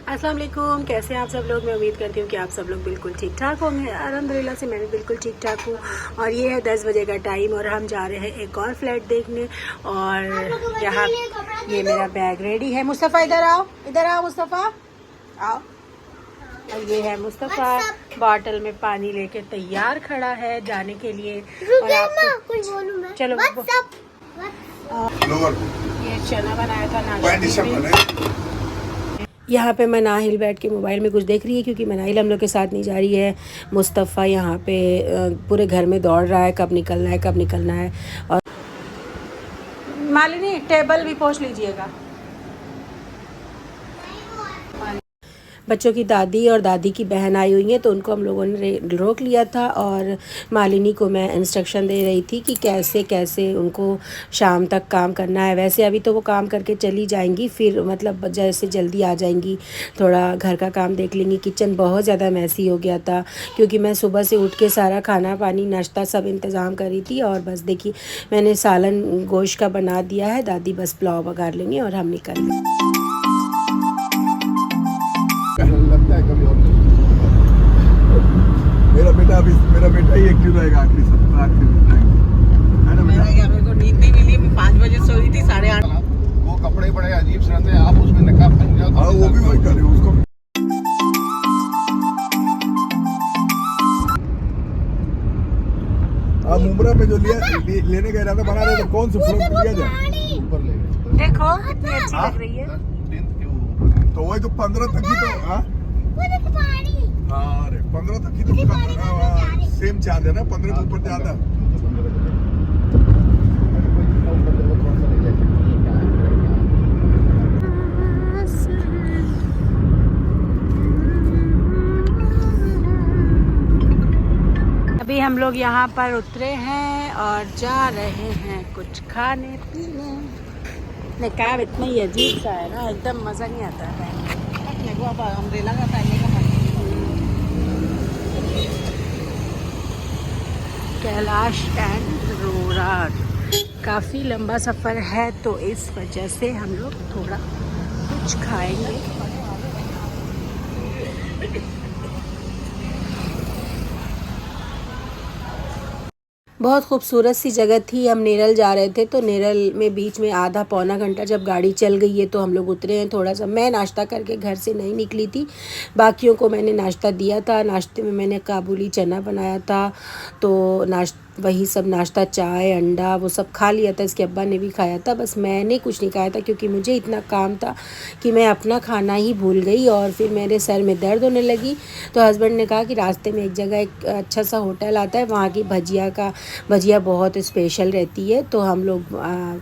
अस्सलाम वालेकुम, कैसे हैं आप सब लोग। मैं उम्मीद करती हूँ कि आप सब लोग बिल्कुल ठीक ठाक होंगे। अल्हम्दुलिल्लाह से मैं भी बिल्कुल ठीक ठाक हूँ। और ये है 10 बजे का टाइम और हम जा रहे हैं एक और फ्लैट देखने। और यहाँ ये मेरा बैग रेडी है। मुस्तफ़ा इधर आओ मुस्तफ़ा आओ। और ये है मुस्तफ़ा बॉटल में पानी लेके तैयार खड़ा है जाने के लिए। और आपको चलो ये चना बनाया था नाश्ते में। यहाँ पे मनाहिल बैठ के मोबाइल में कुछ देख रही है क्योंकि मनाहिल हम लोग के साथ नहीं जा रही है। मुस्तफ़ा यहाँ पे पूरे घर में दौड़ रहा है, कब निकलना है कब निकलना है। और मालिनी टेबल भी पोंछ लीजिएगा। बच्चों की दादी और दादी की बहन आई हुई हैं तो उनको हम लोगों ने रोक लिया था और मालिनी को मैं इंस्ट्रक्शन दे रही थी कि कैसे कैसे उनको शाम तक काम करना है। वैसे अभी तो वो काम करके चली जाएंगी, फिर मतलब जैसे जल्दी आ जाएंगी थोड़ा घर का काम देख लेंगी। किचन बहुत ज़्यादा मैसी हो गया था क्योंकि मैं सुबह से उठ के सारा खाना पानी नाश्ता सब इंतज़ाम करी थी। और बस देखिए मैंने सालन गोश्त का बना दिया है, दादी बस पुलाव वगार लेंगे और हम निकल लेंगे। लगता है कभी और मेरा बेटा ही एक्टिव रहेगा आखिरी सप्ताह है ना। मेरे को नींद नहीं मिली, मैं 5 बजे सोई थी, 8:30। वो कपड़े बड़े अजीब से रहते हैं, आप उसमें नकाब पहन जाओ। हाँ वो भी वही कर रहे हो उसको। आप मुमरा पे जो लेने का इरादा बना रहे थे, कौन से फ्लोर पे लिया जाए? ऊपर ले देखो कितनी अच्छी लग रही है। तो वही तो 15 तक ही तो। हाँ अरे 15 तक ही तो सेम चार्ज है ना, 15 के ऊपर ज्यादा। अभी हम लोग यहाँ पर उतरे हैं और जा रहे हैं कुछ खाने पीने। निकाब इतना ही अजीब सा है ना, एकदम मज़ा नहीं आता है। अम्ब्रेला का पहनने का मन कैलाश एंड रोरा काफ़ी लंबा सफ़र है तो इस वजह से हम लोग थोड़ा कुछ खाएंगे। बहुत खूबसूरत सी जगह थी। हम नेरल जा रहे थे तो नेरल में बीच में आधा पौना घंटा जब गाड़ी चल गई है तो हम लोग उतरे हैं थोड़ा सा। मैं नाश्ता करके घर से नहीं निकली थी, बाकियों को मैंने नाश्ता दिया था। नाश्ते में मैंने काबुली चना बनाया था तो वही सब नाश्ता, चाय अंडा वो सब खा लिया था। इसके अब्बा ने भी खाया था, बस मैंने कुछ नहीं खाया था क्योंकि मुझे इतना काम था कि मैं अपना खाना ही भूल गई। और फिर मेरे सर में दर्द होने लगी तो हस्बैंड ने कहा कि रास्ते में एक जगह एक अच्छा सा होटल आता है, वहाँ की भजिया बहुत स्पेशल रहती है तो हम लोग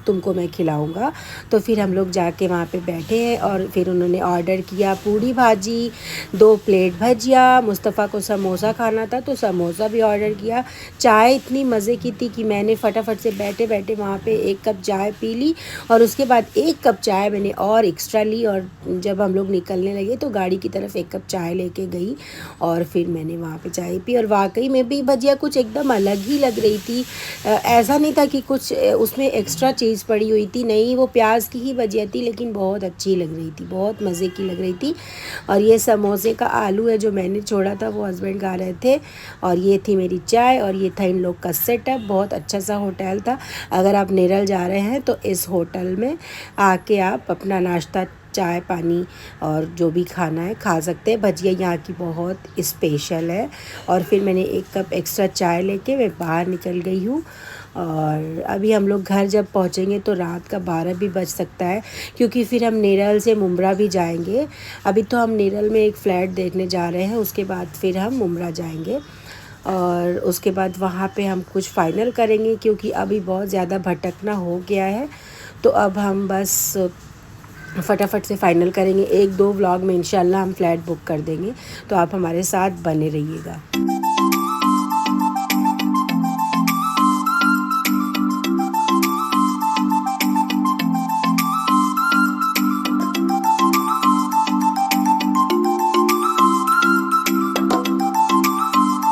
तुमको मैं खिलाऊँगा। तो फिर हम लोग जाके वहाँ पे बैठे हैं और फिर उन्होंने ऑर्डर किया पूड़ी भाजी, 2 प्लेट भजिया। मुस्तफ़ा को समोसा खाना था तो समोसा भी ऑर्डर किया। चाय इतनी मज़े की थी कि मैंने फटाफट से बैठे बैठे वहाँ पे 1 कप चाय पी ली और उसके बाद 1 कप चाय मैंने और एक्स्ट्रा ली। और जब हम लोग निकलने लगे तो गाड़ी की तरफ 1 कप चाय लेके गई और फिर मैंने वहाँ पे चाय पी। और वाकई में भी भजिया कुछ एकदम अलग ही लग रही थी। ऐसा नहीं था कि कुछ उसमें एक्स्ट्रा चीज़ पड़ी हुई थी, नहीं वो प्याज की ही भजिया थी लेकिन बहुत अच्छी लग रही थी, बहुत मज़े की लग रही थी। और ये समोसे का आलू है जो मैंने छोड़ा था वो हस्बैंड खा रहे थे। और ये थी मेरी चाय और ये था इन लोग का सेटअप। बहुत अच्छा सा होटल था। अगर आप नेरल जा रहे हैं तो इस होटल में आके आप अपना नाश्ता चाय पानी और जो भी खाना है खा सकते हैं। भजिया यहाँ की बहुत स्पेशल है। और फिर मैंने 1 कप एक्स्ट्रा चाय लेके मैं बाहर निकल गई हूँ। और अभी हम लोग घर जब पहुँचेंगे तो रात का 12 भी बज सकता है क्योंकि फिर हम नेरल से मुमरा भी जाएंगे। अभी तो हम नेरल में एक फ़्लैट देखने जा रहे हैं, उसके बाद फिर हम मुमरा जाएंगे और उसके बाद वहाँ पे हम कुछ फ़ाइनल करेंगे क्योंकि अभी बहुत ज़्यादा भटकना हो गया है। तो अब हम बस फटाफट से फ़ाइनल करेंगे। 1-2 व्लॉग में इंशाल्लाह हम फ़्लैट बुक कर देंगे, तो आप हमारे साथ बने रहिएगा।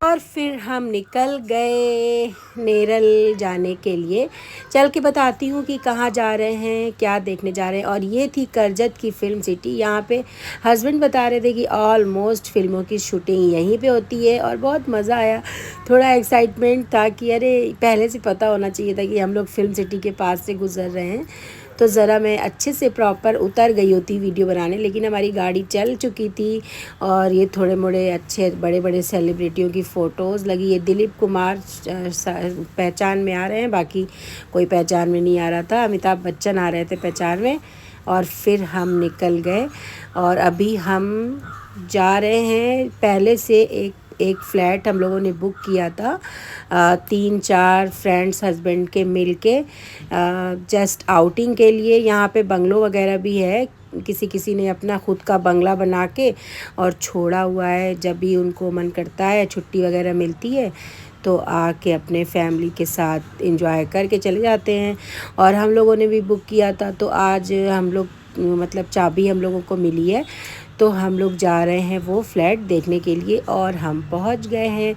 और फिर फिर हम निकल गए नेरल जाने के लिए। चल के बताती हूँ कि कहाँ जा रहे हैं, क्या देखने जा रहे हैं। और ये थी करजत की फ़िल्म सिटी। यहाँ पे हस्बैंड बता रहे थे कि ऑलमोस्ट फ़िल्मों की शूटिंग यहीं पे होती है और बहुत मज़ा आया। थोड़ा एक्साइटमेंट था कि अरे पहले से पता होना चाहिए था कि हम लोग फ़िल्म सिटी के पास से गुज़र रहे हैं, तो ज़रा मैं अच्छे से प्रॉपर उतर गई होती वीडियो बनाने, लेकिन हमारी गाड़ी चल चुकी थी। और ये थोड़े मोड़े अच्छे बड़े बड़े सेलिब्रिटियों की फ़ोटोज़ लगी। ये दिलीप कुमार पहचान में आ रहे हैं, बाकी कोई पहचान में नहीं आ रहा था। अमिताभ बच्चन आ रहे थे पहचान में। और फिर हम निकल गए और अभी हम जा रहे हैं। पहले से एक फ़्लैट हम लोगों ने बुक किया था 3-4 फ्रेंड्स हस्बैंड के मिल के जस्ट आउटिंग के लिए। यहाँ पे बंगलो वगैरह भी है, किसी ने अपना ख़ुद का बंगला बना के और छोड़ा हुआ है। जब भी उनको मन करता है, छुट्टी वगैरह मिलती है, तो आके अपने फैमिली के साथ एंजॉय करके चले जाते हैं। और हम लोगों ने भी बुक किया था, तो आज हम लोग मतलब चाबी हम लोगों को मिली है, तो हम लोग जा रहे हैं वो फ्लैट देखने के लिए। और हम पहुंच गए हैं।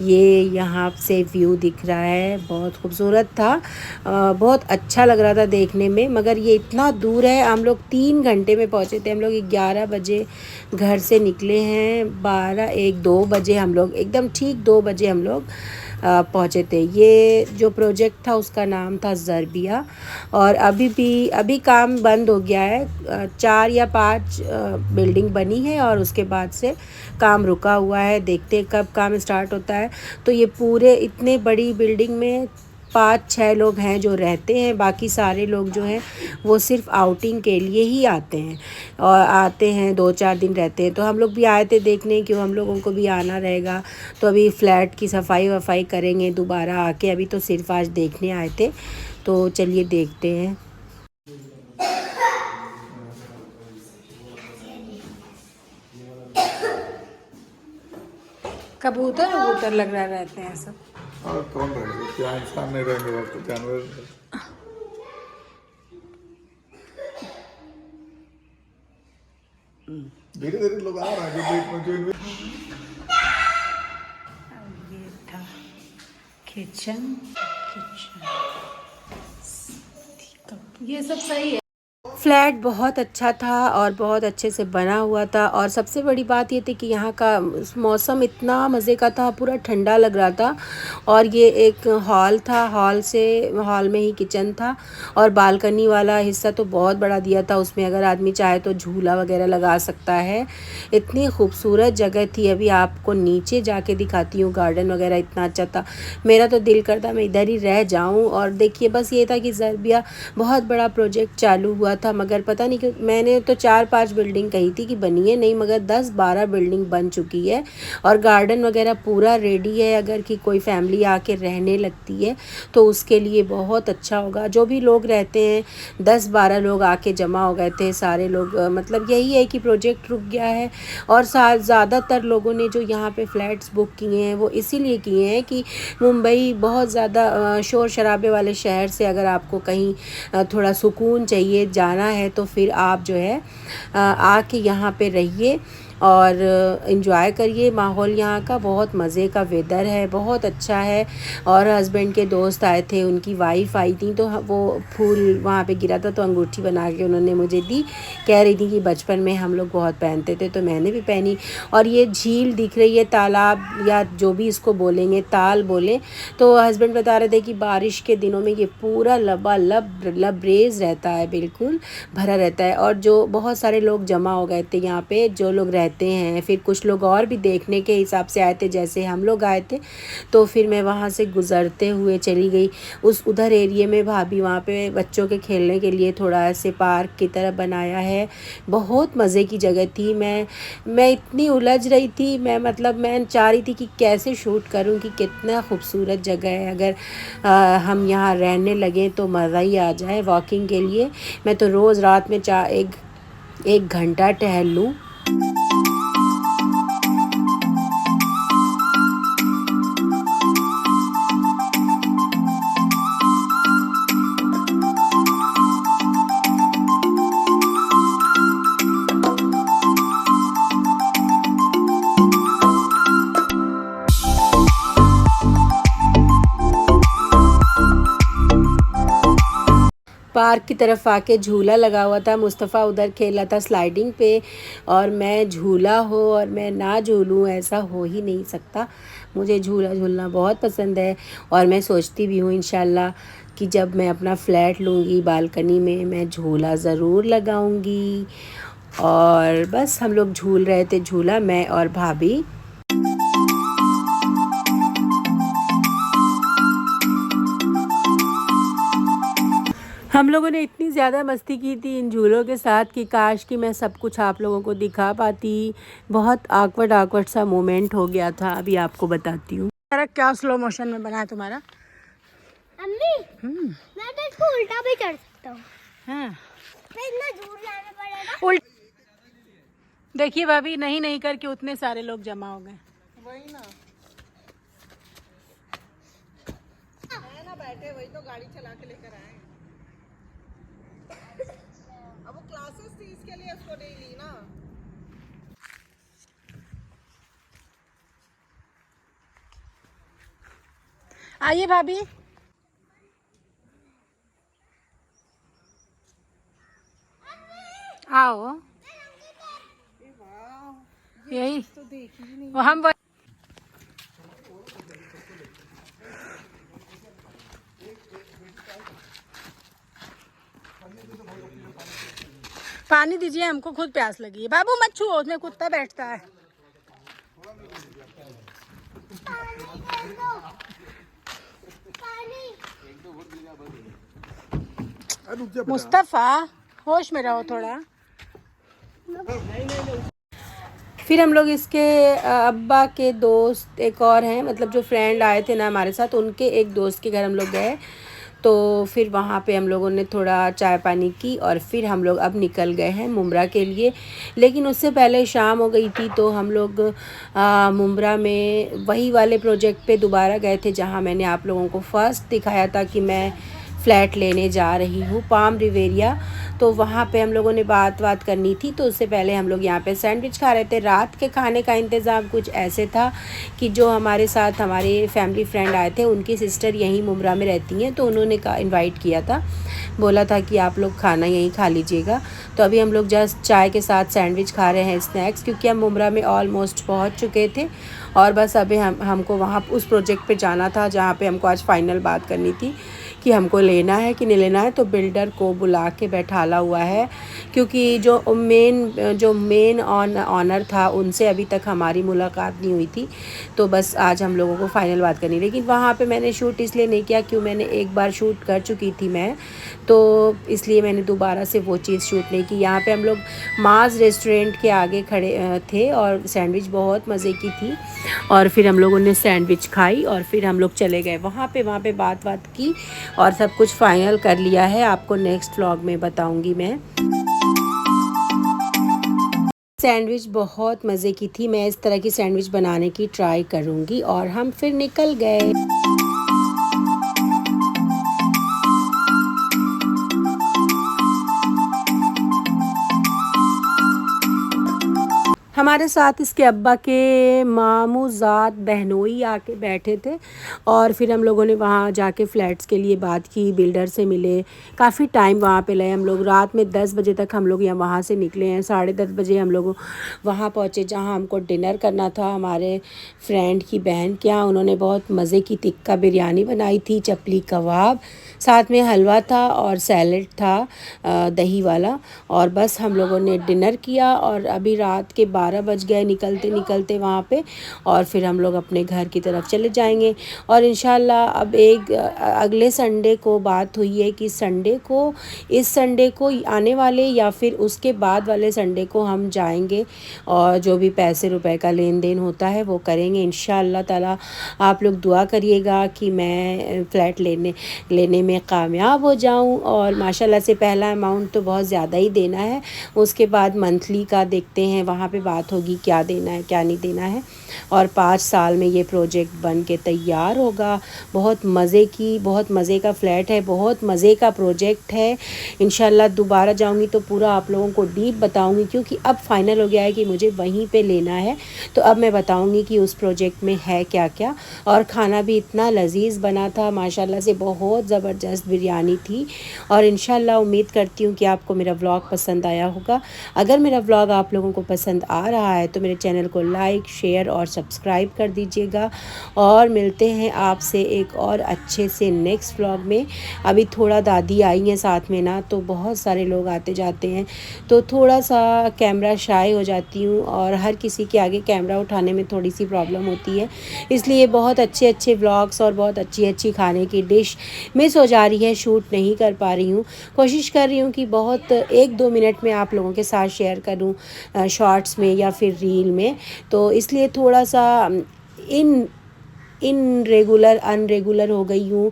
ये यहाँ से व्यू दिख रहा है, बहुत खूबसूरत था, बहुत अच्छा लग रहा था देखने में। मगर ये इतना दूर है, हम लोग 3 घंटे में पहुँचे थे। हम लोग 11 बजे घर से निकले हैं, 12, 1, 2 बजे हम लोग एकदम ठीक 2 बजे हम लोग पहुँचे थे। ये जो प्रोजेक्ट था उसका नाम था ज़र्बिया। और अभी काम बंद हो गया है। 4 या 5 बिल्डिंग बनी है और उसके बाद से काम रुका हुआ है। देखते हैं कब काम स्टार्ट होता है। तो ये पूरे इतने बड़ी बिल्डिंग में 5-6 लोग हैं जो रहते हैं, बाकी सारे लोग जो हैं वो सिर्फ आउटिंग के लिए ही आते हैं और आते हैं 2-4 दिन रहते हैं। तो हम लोग भी आए थे देखने, क्यों हम लोगों को भी आना रहेगा। तो अभी फ़्लैट की सफाई करेंगे दोबारा आके। अभी तो सिर्फ आज देखने आए थे, तो चलिए देखते हैं। कबूतर लग रहा रहते हैं सब। और कौन रहेगा, क्या इंसान नहीं रहेंगे, तो जानवर। धीरे धीरे लोग आ रहे हैं जो ये था किचन, ये सब सही है। फ्लैट बहुत अच्छा था और बहुत अच्छे से बना हुआ था। और सबसे बड़ी बात ये थी कि यहाँ का मौसम इतना मज़े का था, पूरा ठंडा लग रहा था। और ये एक हॉल था, हॉल में ही किचन था और बालकनी वाला हिस्सा तो बहुत बड़ा दिया था। उसमें अगर आदमी चाहे तो झूला वगैरह लगा सकता है। इतनी खूबसूरत जगह थी। अभी आपको नीचे जाके दिखाती हूँ, गार्डन वगैरह इतना अच्छा था। मेरा तो दिल करता मैं इधर ही रह जाऊँ। और देखिए बस ये था कि ज़र्बिया बहुत बड़ा प्रोजेक्ट चालू हुआ था, मगर पता नहीं क्यों मैंने तो 4-5 बिल्डिंग कही थी कि बनी है, नहीं मगर 10-12 बिल्डिंग बन चुकी है। और गार्डन वगैरह पूरा रेडी है। अगर कि कोई फैमिली आके रहने लगती है तो उसके लिए बहुत अच्छा होगा। जो भी लोग रहते हैं, 10-12 लोग आके जमा हो गए थे सारे लोग। मतलब यही है कि प्रोजेक्ट रुक गया है। और ज़्यादातर लोगों ने जो यहाँ पे फ्लैट्स बुक किए हैं वो इसीलिए किए हैं कि मुंबई बहुत ज़्यादा शोर शराबे वाले शहर से अगर आपको कहीं थोड़ा सुकून चाहिए, जाना है, तो फिर आप जो है आके यहाँ पे रहिए और इन्जॉय करिए। माहौल यहाँ का बहुत मज़े का वेदर है, बहुत अच्छा है। और हस्बैंड के दोस्त आए थे, उनकी वाइफ आई थी, तो वो फूल वहाँ पे गिरा था तो अंगूठी बना के उन्होंने मुझे दी। कह रही थी कि बचपन में हम लोग बहुत पहनते थे, तो मैंने भी पहनी। और ये झील दिख रही है, तालाब या जो भी इसको बोलेंगे, ताल बोलें, तो हस्बैंड बता रहे थे कि बारिश के दिनों में ये पूरा लबरेज रहता है, बिल्कुल भरा रहता है। और जो बहुत सारे लोग जमा हो गए थे यहाँ पे, जो लोग रहते हैं। फिर कुछ लोग और भी देखने के हिसाब से आए थे, जैसे हम लोग आए थे। तो फिर मैं वहाँ से गुज़रते हुए चली गई उस उधर एरिए में। भाभी वहाँ पे बच्चों के खेलने के लिए थोड़ा ऐसे पार्क की तरह बनाया है। बहुत मज़े की जगह थी। मैं इतनी उलझ रही थी, मैं चाह रही थी कि कैसे शूट करूँ, कि कितना खूबसूरत जगह है। अगर हम यहाँ रहने लगे तो मज़ा ही आ जाए। वॉकिंग के लिए मैं तो रोज़ रात में एक घंटा टहल लूँ। पार्क की तरफ आके झूला लगा हुआ था, मुस्तफ़ा उधर खेला था स्लाइडिंग पे, और मैं झूला हो और मैं ना झूलूँ ऐसा हो ही नहीं सकता। मुझे झूला झूलना बहुत पसंद है और मैं सोचती भी हूँ इंशाल्लाह कि जब मैं अपना फ्लैट लूँगी बालकनी में मैं झूला ज़रूर लगाऊँगी। और बस हम लोग झूल रहे थे झूला, मैं और भाभी। हम लोगों ने इतनी ज़्यादा मस्ती की थी इन झूलों के साथ कि काश कि मैं सब कुछ आप लोगों को दिखा पाती। बहुत awkward सा मोमेंट हो गया था, अभी आपको बताती हूँ। क्या स्लो मोशन में बना है तुम्हारा? अम्मी मैं तो इसको उल्टा भी कर सकता हूँ। हाँ। मैं इतना दूर जाना पड़ेगा। देखिए भाभी, नहीं करके उतने सारे लोग जमा हो गए। वही ना, है ना, बैठे वही तो गाड़ी चला के लेकर आए। अब वो क्लासेस थी इसके लिए उसको नहीं ली ना। आइए भाभी। आओ, यही वो हम पानी दीजिए, हमको खुद प्यास लगी है। बाबू मत छुओ, उसमें कुत्ता बैठता है। मुस्तफ़ा होश में रहो थोड़ा। फिर हम लोग इसके अब्बा के दोस्त एक और हैं, मतलब जो फ्रेंड आए थे ना हमारे साथ, उनके एक दोस्त के घर हम लोग गए। तो फिर वहाँ पे हम लोगों ने थोड़ा चाय पानी की और फिर हम लोग अब निकल गए हैं मुम्ब्रा के लिए। लेकिन उससे पहले शाम हो गई थी तो हम लोग मुम्ब्रा में वही वाले प्रोजेक्ट पे दोबारा गए थे जहाँ मैंने आप लोगों को फर्स्ट दिखाया था कि मैं फ़्लैट लेने जा रही हूँ, पाम रिवेरिया। तो वहाँ पे हम लोगों ने बात करनी थी, तो उससे पहले हम लोग यहाँ पे सैंडविच खा रहे थे। रात के खाने का इंतज़ाम कुछ ऐसे था कि जो हमारे साथ हमारे फैमिली फ्रेंड आए थे, उनकी सिस्टर यहीं मुम्ब्रा में रहती हैं, तो उन्होंने इनवाइट किया था, बोला था कि आप लोग खाना यहीं खा लीजिएगा। तो अभी हम लोग जस्ट चाय के साथ सैंडविच खा रहे हैं, स्नैक्स, क्योंकि हम मुम्ब्रा में ऑलमोस्ट पहुँच चुके थे और बस अभी हमको वहाँ उस प्रोजेक्ट पर जाना था जहाँ पर हमको आज फाइनल बात करनी थी कि हमको लेना है कि नहीं लेना है। तो बिल्डर को बुला के बैठाला हुआ है, क्योंकि जो मेन ऑनर था उनसे अभी तक हमारी मुलाकात नहीं हुई थी। तो बस आज हम लोगों को फाइनल बात करनी। लेकिन वहाँ पे मैंने शूट इसलिए नहीं किया क्यों, मैंने एक बार शूट कर चुकी थी मैं, तो इसलिए मैंने दोबारा से वो चीज़ शूट नहीं की। यहाँ पे हम लोग माज़ रेस्टोरेंट के आगे खड़े थे और सैंडविच बहुत मज़े की थी और फिर हम लोगों ने सैंडविच खाई और फिर हम लोग चले गए वहाँ पे बात की और सब कुछ फाइनल कर लिया है। आपको नेक्स्ट व्लॉग में बताऊंगी मैं। सैंडविच बहुत मज़े की थी, मैं इस तरह की सैंडविच बनाने की ट्राई करूंगी। और हम फिर निकल गए। हमारे साथ इसके अब्बा के मामूज़ात बहनोई आके बैठे थे और फिर हम लोगों ने वहाँ जाके फ़्लैट्स के लिए बात की, बिल्डर से मिले, काफ़ी टाइम वहाँ पे लगे हम लोग। रात में 10 बजे तक हम लोग यहाँ वहाँ से निकले हैं, 10:30 बजे हम लोग वहाँ पहुँचे जहाँ हमको डिनर करना था हमारे फ्रेंड की बहन के यहाँ। उन्होंने बहुत मज़े की टिक्का बिरयानी बनाई थी, चपली कबाब, साथ में हलवा था और सैलेड था दही वाला। और बस हम लोगों ने डिनर किया और अभी रात के 12 बज गए निकलते वहाँ पे, और फिर हम लोग अपने घर की तरफ चले जाएंगे। और इंशाल्लाह अब एक अगले संडे को बात हुई है कि इस संडे को आने वाले या फिर उसके बाद वाले संडे को हम जाएंगे और जो भी पैसे रुपए का लेन देन होता है वो करेंगे इंशाल्लाह ताला। आप लोग दुआ करिएगा कि मैं फ़्लैट लेने में कामयाब हो जाऊं। और माशाल्लाह से पहला अमाउंट तो बहुत ज़्यादा ही देना है, उसके बाद मंथली का देखते हैं, वहाँ पे बात होगी क्या देना है क्या नहीं देना है। और 5 साल में ये प्रोजेक्ट बन के तैयार होगा। बहुत मज़े का फ़्लैट है, बहुत मज़े का प्रोजेक्ट है। इंशाल्लाह दोबारा जाऊंगी तो पूरा आप लोगों को डीप बताऊंगी, क्योंकि अब फाइनल हो गया है कि मुझे वहीं पे लेना है। तो अब मैं बताऊंगी कि उस प्रोजेक्ट में है क्या क्या। और खाना भी इतना लजीज बना था माशाल्लाह से, बहुत ज़बरदस्त बिरयानी थी। और इंशाल्लाह उम्मीद करती हूँ कि आपको मेरा व्लॉग पसंद आया होगा। अगर मेरा व्लॉग आप लोगों को पसंद आ रहा है तो मेरे चैनल को लाइक, शेयर और सब्सक्राइब कर दीजिएगा। और मिलते हैं आपसे एक और अच्छे से नेक्स्ट व्लॉग में। अभी थोड़ा दादी आई हैं साथ में ना, तो बहुत सारे लोग आते जाते हैं तो थोड़ा सा कैमरा शाय हो जाती हूँ, और हर किसी के आगे कैमरा उठाने में थोड़ी सी प्रॉब्लम होती है। इसलिए बहुत अच्छे अच्छे व्लॉग्स और बहुत अच्छी अच्छी खाने की डिश मिस हो जा रही है, शूट नहीं कर पा रही हूँ। कोशिश कर रही हूँ कि बहुत 1-2 मिनट में आप लोगों के साथ शेयर करूँ शॉर्ट्स में या फिर रील में। तो इसलिए थोड़ा सा अनरेगुलर हो गई हूँ।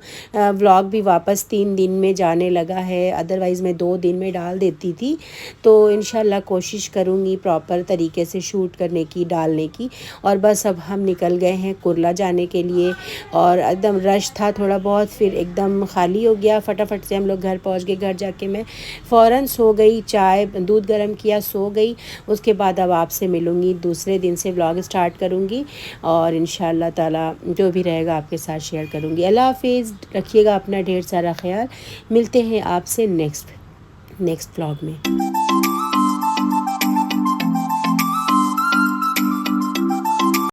व्लॉग भी वापस 3 दिन में जाने लगा है, अदरवाइज़ मैं 2 दिन में डाल देती थी। तो इंशाल्लाह कोशिश करूँगी प्रॉपर तरीके से शूट करने की, डालने की। और बस अब हम निकल गए हैं कुर्ला जाने के लिए, और एकदम रश था थोड़ा बहुत, फिर एकदम खाली हो गया। फटाफट से हम लोग घर पहुँच गए। घर जाके मैं फ़ौरन सो गई, चाय दूध गर्म किया, सो गई। उसके बाद अब आपसे मिलूँगी, दूसरे दिन से व्लॉग स्टार्ट करूँगी और इंशाल्लाह ताला जो भी रहेगा आपके साथ शेयर करूँगी। अल्लाह हाफिज़, रखिएगा अपना ढेर सारा ख्याल। मिलते हैं आपसे नेक्स्ट व्लॉग में।